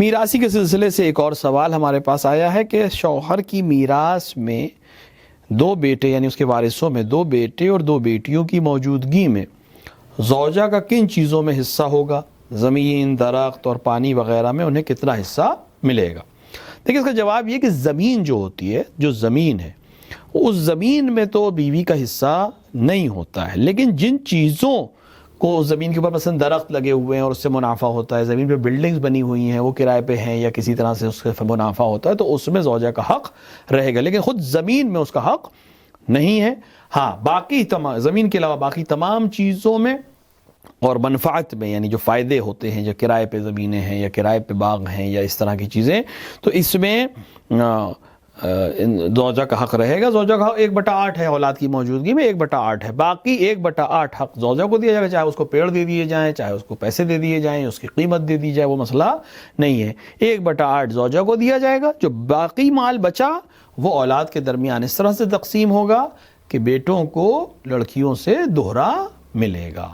میراثی کے سلسلے سے ایک اور سوال ہمارے پاس آیا ہے کہ شوہر کی میراث میں دو بیٹے یعنی اس کے وارثوں میں دو بیٹے اور دو بیٹیوں کی موجودگی میں زوجہ کا کن چیزوں میں حصہ ہوگا؟ زمین، درخت اور پانی وغیرہ میں انہیں کتنا حصہ ملے گا؟ دیکھیں اس کا جواب یہ کہ زمین جو ہوتی ہے، جو زمین ہے، اس زمین میں تو بیوی کا حصہ نہیں ہوتا ہے، لیکن جن چیزوں کو زمین کے اوپر مثلا درخت لگے ہوئے ہیں اور اس سے منافع ہوتا ہے، زمین پہ بلڈنگز بنی ہوئی ہیں وہ کرائے پہ ہیں یا کسی طرح سے اس سے منافع ہوتا ہے، تو اس میں زوجہ کا حق رہے گا، لیکن خود زمین میں اس کا حق نہیں ہے۔ ہاں باقی تمام زمین کے علاوہ باقی تمام چیزوں میں اور منفعت میں، یعنی جو فائدے ہوتے ہیں، جو کرائے پہ زمینیں ہیں یا کرائے پہ باغ ہیں یا اس طرح کی چیزیں، تو اس میں زوجہ کا حق رہے گا۔ زوجہ کا حق 1/8 ہے، اولاد کی موجودگی میں 1/8 ہے، باقی 1/8 حق زوجہ کو دیا جائے گا، چاہے اس کو پیڑ دے دیے جائیں، چاہے اس کو پیسے دے دیے جائیں، اس کی قیمت دے دی جائے، وہ مسئلہ نہیں ہے۔ 1/8 زوجہ کو دیا جائے گا، جو باقی مال بچا وہ اولاد کے درمیان اس طرح سے تقسیم ہوگا کہ بیٹوں کو لڑکیوں سے دوہرا ملے گا۔